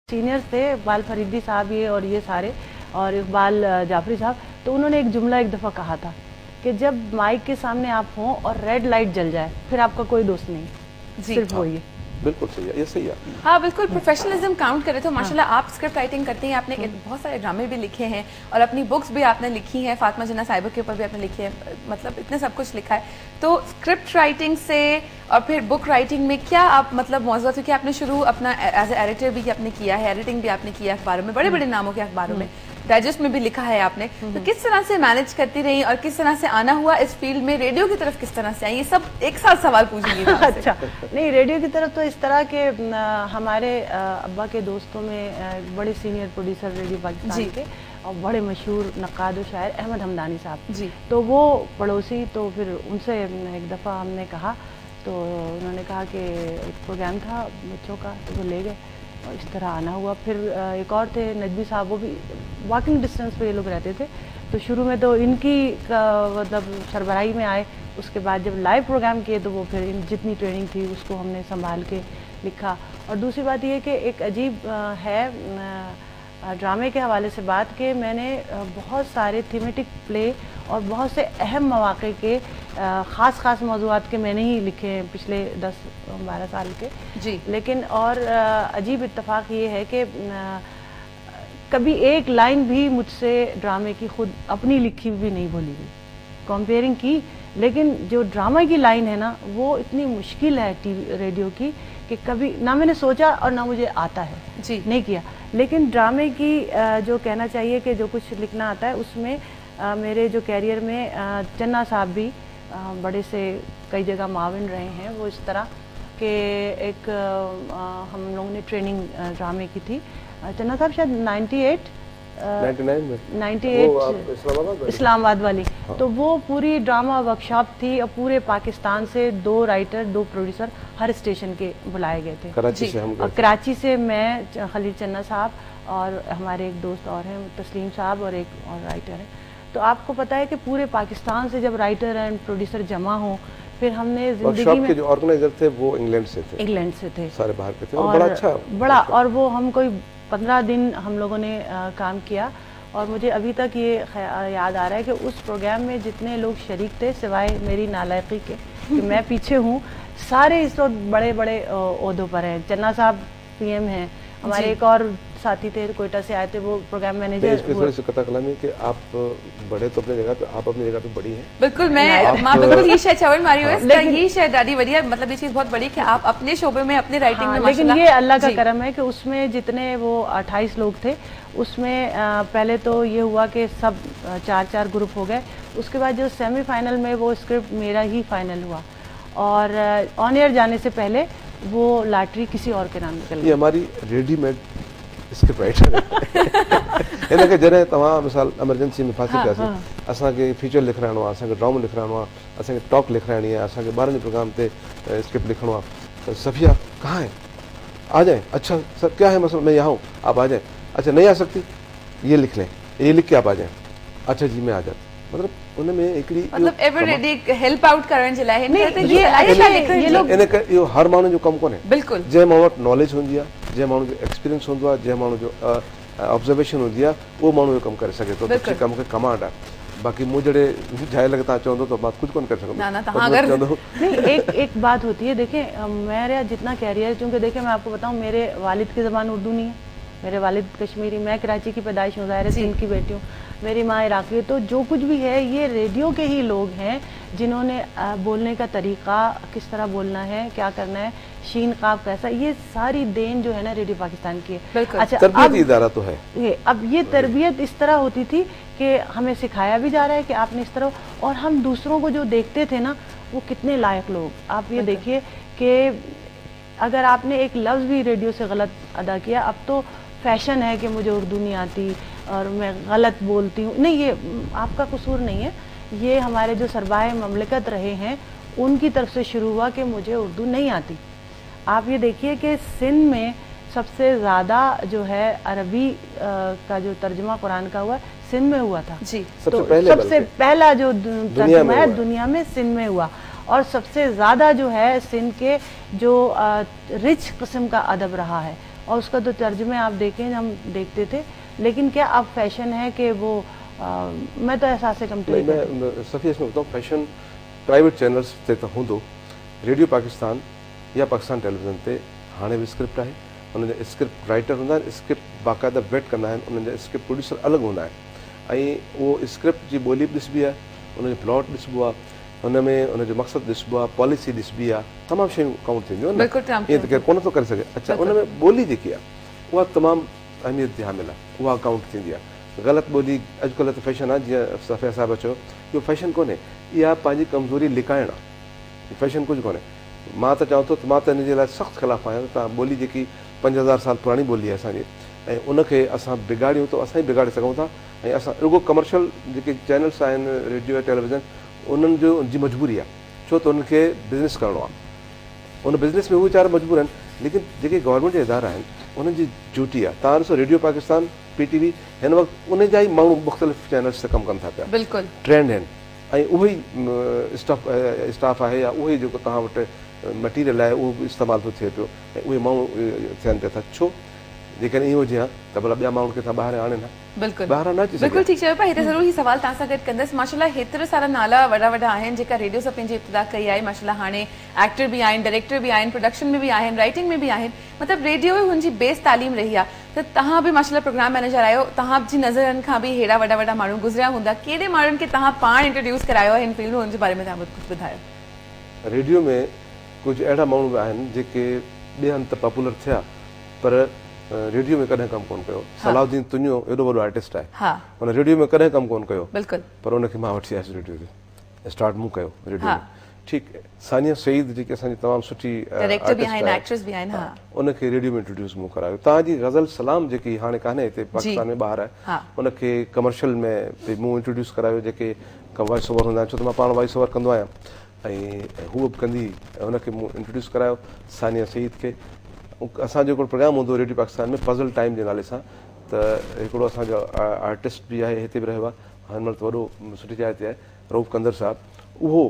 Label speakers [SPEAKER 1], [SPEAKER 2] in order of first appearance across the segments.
[SPEAKER 1] Seniors थे इकबाल फरीदी साहब ये और ये सारे और इकबाल जाफरी साहब, तो उन्होंने एक जुमला एक दफ़ा कहा था कि जब माइक के सामने आप हों और रेड लाइट जल जाए फिर आपका कोई दोस्त नहीं, सिर्फ वही है।
[SPEAKER 2] बिल्कुल सही है, ये सही है।
[SPEAKER 3] हाँ बिल्कुल, प्रोफेशनलिज्म काउंट करे तो माशाल्लाह आप स्क्रिप्ट राइटिंग करती हैं, आपने बहुत सारे ड्रामे भी लिखे हैं और अपनी बुक्स भी आपने लिखी हैं, फातिमा जिन्ना साहिबा के ऊपर भी आपने लिखी है, मतलब इतने सब कुछ लिखा है। तो स्क्रिप्ट राइटिंग से और फिर बुक राइटिंग में क्या आप मतलब मौजूद, क्योंकि आपने शुरू अपना एज ए एडिटर भी आपने किया है, एडिटिंग भी आपने किया अखबारों में, बड़े बड़े नामों के अखबारों में, डाइजेस्ट में भी लिखा है आपने, तो किस तरह से मैनेज करती रही और किस तरह से आना हुआ इस फील्ड में, रेडियो की तरफ किस तरह से आई, ये सब एक साथ सवाल पूछेंगे।
[SPEAKER 1] अच्छा, नहीं रेडियो की तरफ तो इस तरह के हमारे अब्बा के दोस्तों में बड़े सीनियर प्रोड्यूसर रेडियो पाकिस्तान के और बड़े मशहूर नक्काद और शायर अहमद हमदानी साहब जी, तो वो पड़ोसी, तो फिर उनसे एक दफ़ा हमने कहा, तो उन्होंने कहा कि एक प्रोग्राम था बच्चों का, तो वो ले गए और इस तरह आना हुआ। फिर एक और थे नजबी साहब, वो भी वॉकिंग डिस्टेंस पे ये लोग रहते थे, तो शुरू में तो इनकी मतलब सरबराही में आए, उसके बाद जब लाइव प्रोग्राम किए तो वो फिर जितनी ट्रेनिंग थी उसको हमने संभाल के लिखा। और दूसरी बात ये कि एक अजीब है ड्रामे के हवाले से बात कि मैंने बहुत सारे थीमेटिक प्ले और बहुत से अहम मौक़े के ख़ास मौज़ूआत के मैंने ही लिखे हैं पिछले 10-12 साल के जी। लेकिन और अजीब इत्तेफाक ये है कि कभी एक लाइन भी मुझसे ड्रामे की खुद अपनी लिखी भी नहीं बोली गई, कंपेयरिंग की, लेकिन जो ड्रामा की लाइन है ना वो इतनी मुश्किल है टीवी रेडियो की कि कभी ना मैंने सोचा और ना मुझे आता है जी, नहीं किया। लेकिन ड्रामे की जो कहना चाहिए कि जो कुछ लिखना आता है उसमें मेरे जो कैरियर में चन्ना साहब भी बड़े से कई जगह माविन रहे हैं। वो इस तरह कि एक हम लोगों ने ट्रेनिंग ड्रामे की थी, चन्ना साहब शायद 98 इस्लामाबाद वाली, हाँ। तो वो पूरी ड्रामा वर्कशॉप थी और पूरे पाकिस्तान से 2 राइटर 2 प्रोड्यूसर हर स्टेशन के बुलाए गए थे। कराची से मैं, खलील चन्ना साहब और हमारे एक दोस्त और हैं तस्लीम साहब और एक और राइटर हैं। तो आपको पता है कि पूरे पाकिस्तान से जब राइटर एंड प्रोड्यूसर जमा हो, फिर हमने जिंदगी में,
[SPEAKER 2] जो ऑर्गेनाइजर थे वो इंग्लैंड से थे, सारे बाहर के थे, और बड़ा और वो हम कोई 15 दिन हम लोगों ने काम किया। और मुझे अभी तक ये याद आ रहा है कि उस प्रोग्राम में जितने लोग शरीक थे सिवाय मेरी नालायकी के कि मैं पीछे हूँ, सारे इस वक्त बड़े बड़े ओहदों पर हैं। चन्ना साहब पीएम हैं, हमारे एक और साथी थे कोयटा से आए थे, वो प्रोग्राम मैनेजर। कि आप बड़े तो अपनी जगह पे, आप अपनी जगह पे बड़ी हैं।
[SPEAKER 3] बिल्कुल, मैं मां बिल्कुल ये शायद चवल मारी हुई है, ये शायद दादी वरिया, मतलब ये चीज बहुत बड़ी कि आप अपने शोबे में अपने राइटिंग में,
[SPEAKER 1] लेकिन ये अल्लाह का करम है कि उसमें जितने वो 28 लोग थे उसमें पहले तो ये हुआ कि सब 4-4 ग्रुप हो गए। उसके बाद जो सेमीफाइनल में वो स्क्रिप्ट मेरा ही फाइनल हुआ और ऑन एयर जाने से पहले वो लॉटरी किसी और के नाम निकल गई।
[SPEAKER 2] ये हमारी रेडीमेड स्क्रिप्ट राइटर इन के जॾहिं तव्हां मिसाल एमरजेंसी में फांसी पियासीं, असांखे फीचर लिखाइणो आहे, असांखे ड्रामो लिखाइणो आहे, असांखे टॉक लिखाइणी है, असांखे ॿारनि जे प्रोग्राम ते स्क्रिप्ट लिखणो आहे, तो सफिया कहाँ है, आ जाए, अच्छा सर क्या है मसला, मैं यहाँ हूँ, आप आ जाए, अच्छा नहीं आ सकती, ये लिख लें, ये लिख के आप आ जाए, अच्छा जी मैं आ जाती, मतलब उनमें एकड़ी
[SPEAKER 3] मतलब एवर रेडी हेल्प आउट करण जे लाइ
[SPEAKER 2] ये लोग इहो हर माण्हू जो कम कोन्हे,
[SPEAKER 3] बिल्कुल
[SPEAKER 2] जे माण्हू वटि नॉलेज हूंदी आहे, जे माण्हू जो एक्सपीरियंस हूंदो आहे, जे माण्हू जो ऑब्जर्वेशन हूंदी आहे, उहो माण्हू कमु करे सघे थो, त कम खे कमांड आहे। बाकी मुझे जाए लगे तव्हां चवंदो तो बात कुछ कोन कर सकूं।
[SPEAKER 1] एक बात होती है, देखें मेरा जितना कैरियर, क्योंकि देखें मैं आपको बताऊं मेरे वालिद की ज़बान उर्दू नहीं है, मेरे वालिद कश्मीरी, मैं कराची की पैदाइश हूँ, ज़ाहिर है सिंध की बेटी हूँ, मेरी माँ इराकी है, तो जो कुछ भी है ये रेडियो के ही लोग हैं जिन्होंने बोलने का तरीक़ा, किस तरह बोलना है, क्या करना है, शीन काफ कैसा, ये सारी देन जो है ना रेडियो पाकिस्तान की है।
[SPEAKER 2] अच्छा, तरबियत इदारा तो है।
[SPEAKER 1] अब ये तरबियत इस तरह होती थी कि हमें सिखाया भी जा रहा है कि आपने इस तरह, और हम दूसरों को जो देखते थे ना वो कितने लायक लोग, आप ये देखिए कि अगर आपने एक लफ्ज़ भी रेडियो से गलत अदा किया, अब तो फैशन है कि मुझे उर्दू नहीं आती और मैं गलत बोलती हूँ, नहीं ये आपका कसूर नहीं है, ये हमारे जो सरबाए ममलकत रहे हैं उनकी तरफ से शुरू हुआ कि मुझे उर्दू नहीं आती। आप ये देखिए कि सिंध में सबसे ज़्यादा जो है अरबी का जो तर्जुमा कुरान का हुआ सिंध में हुआ था जी, सबसे पहला जो तर्जुमा है दुनिया में सिंध में हुआ, और सबसे ज़्यादा जो है सिंध के जो रिच किस्म का अदब रहा है और उसका तो तर्जुमे आप देखें हम देखते थे, लेकिन क्या अब फैशन है कि वो मैं तो एहसास कम
[SPEAKER 2] सफ़ी इसमें बताऊँ, फैशन प्राइवेट चैनल्स ते तो हूंदो, रेडियो पाकिस्तान या पाकिस्तान टेलीविज़न ते हाणे भी स्क्रिप्ट है, उनजा स्क्रिप्ट राइटर हूंदा आहिनि, स्क्रिप्ट बाक़ाइदा वेट कंदा आहिनि, उनजा स्क्रिप्ट प्रोड्यूसर अलॻि हूंदा आहिनि ऐं उहो स्क्रिप्ट जी ॿोली बि ॾिसबी आहे, उनजो प्लॉट ॾिसबो आहे, हुनमें उनजो मक़सदु ॾिसबो आहे, पॉलिसी ॾिसबी आहे, तमामु शयूं काउंट थींदियूं आहिनि, ईअं त केरु कोन थो करे सघे। अच्छा, उनमें ॿोली जेकी आहे उहा तमामु अहमियत जी हामिल आहे, उहा काउंट थींदी आहे। ग़लति ॿोली अॼुकल्ह त फैशन आहे, जीअं सफ़िया साहिबु चयो, इहो फैशन कोन्हे, इहा पंहिंजी कमज़ोरी लिकाइण आहे, फैशन कुझु कोन्हे। मां त चवां थो त मां त हिन जे लाइ सख़्तु ख़िलाफ़ु आहियां, तव्हां ॿोली जेकी 5000 साल पुराणी ॿोली आहे असांजी, ऐं उनखे असां बिगाड़ियूं त असां ई बिगाड़े सघूं था, ऐं असां रुगो कमर्शियल जेके चैनल्स आहिनि रेडियो या टेलीविज़न, उन्हनि जो जी मजबूरी आहे, छो त उनखे बिज़नेस करिणो आहे, उन बिज़नेस में उहे वीचारा मजबूर आहिनि, लेकिन जेके गवर्नमेंट जा इदारा आहिनि उन्हनि जी ड्यूटी आहे। तव्हां ॾिसो रेडियो पाकिस्तान, PTV हिन वक़्तु उन जा ई माण्हू मुख़्तलिफ़ चैनल्स ते कमु कनि था पिया,
[SPEAKER 3] बिल्कुलु
[SPEAKER 2] ट्रेंड आहिनि, ऐं उहो ई स्टाफ आहे या उहो ई जेको तव्हां वटि मटीरियल आहे उहो बि इस्तेमालु थो थिए पियो, ऐं उहे माण्हू थियनि पिया था। छो जेकॾहिं इहो हुजे हा त भला ॿिया माण्हू किथां ॿाहिरि आणनि हा,
[SPEAKER 3] बिल्कुलु ठीक चयो पिया। हिते ज़रूर ही सवाल तव्हां सां गॾु कंदसि। माशाल्लाह हेतिरा सारा नाला वॾा वॾा आहिनि जेका रेडियो सां पंहिंजी इब्तिदा कई आहे, माशाल्लाह हाणे एक्टर बि आहिनि, डायरेक्टर बि आहिनि, प्रोडक्शन में बि आहिनि, राइटिंग में बि आहिनि, मतिलबु रेडियो ई हुनजी बेस तालीम रही आहे। त तव्हां बि माशाल्लाह प्रोग्राम मैनेजर आहियो, तव्हांजी नज़रनि खां बि हेॾा वॾा वॾा माण्हू गुज़रिया हूंदा, कहिड़े माण्हुनि खे तव्हां पाण इंट्रोड्यूस करायो आहे हिन फील्ड में, हुनजे बारे में तव्हां कुझु ॿुधायो।
[SPEAKER 2] रेडियो में कुझु अहिड़ा माण्हू बि आहिनि जेके ॿिए हंधि त पॉपुलर थिया पर रेडियो में कॾहिं कमु कोन कयो। सलाउद्दीन तुंहिंजो एॾो वॾो आर्टिस्ट आहे, हुन रेडियो में कॾहिं कमु कोन कयो, पर हुनखे मां वठी आयुसि रेडियो ते, स्टार्ट मूं कयो रेडियो में। ठीकु, सानिया सईद जेकी असांजी तमामु सुठी उनखे रेडियो में इंट्रोड्यूस मूं करायो। तव्हांजी गज़ल सलाम जेकी हाणे कान्हे हिते पाकिस्तान में ॿाहिरि आहे, उनखे कमर्शियल में बि मूं इंट्रोड्यूस करायो, जेके वॉइस ओवर हूंदा आहिनि, छो त मां पाण वॉइस ओवर कंदो आहियां ऐं हूअ बि कंदी, हुनखे मूं इंट्रोड्यूस करायो सानिया सईद खे। असांजो हिकिड़ो प्रोग्राम हूंदो रेडियो पाकिस्तान में पज़ल टाइम जे नाले सां, त हिकिड़ो असांजो आर्टिस्ट बि आहे, हिते बि रहियो आहे, हिन महिल त वॾो सुठी जाइ ते आहे, रऊफ़ कंदर साहिबु, उहो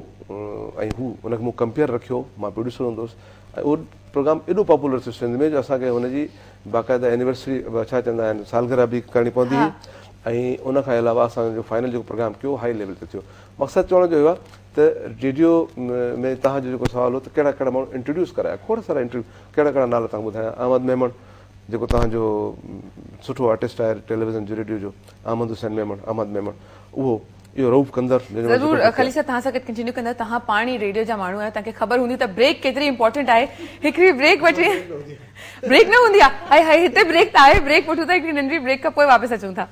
[SPEAKER 2] ऐं हू उनखे मूं कंपेयर रखियो, मां प्रोड्यूसर हूंदुसि, ऐं उहो प्रोग्राम एॾो पॉपुलर थियो सिंध में जो असांखे हुनजी बाक़ाइदा एनिवर्सरी छा चवंदा आहिनि सालगिरह बि करणी पवंदी हुई, ऐं उनखां अलावा असांजो फाइनल जेको प्रोग्राम कयो हाई लेवल ते थियो। मक़सदु चवण जो इहो आहे त रेडियो में तव्हांजो जेको सुवाल हो त कहिड़ा कहिड़ा माण्हू इंट्रोड्यूस कराया, खोड़ सारा कहिड़ा कहिड़ा नाला तव्हां ॿुधाया। अहमद मेमण जेको तव्हांजो सुठो आर्टिस्ट आहे टेलीविज़न जो रेडियो जो, अहमद हुसैन मेमण, अहमद मेमण, उहो इहो रऊफ़ कंदर।
[SPEAKER 3] ज़रूर ख़ाली साहब तव्हां सां गॾु कंटिन्यू कंदा, तव्हां पाण ई रेडियो जा माण्हू आहियो, तव्हांखे ख़बर हूंदी त ब्रेक केतिरी इंपॉर्टेंट आहे। हिकिड़ी ब्रेक वठी, ब्रेक न हूंदी आहे, हिते ब्रेक त आहे, ब्रेक वठूं था, हिकिड़ी नंढी ब्रेक खां पोइ वापसि अचूं था।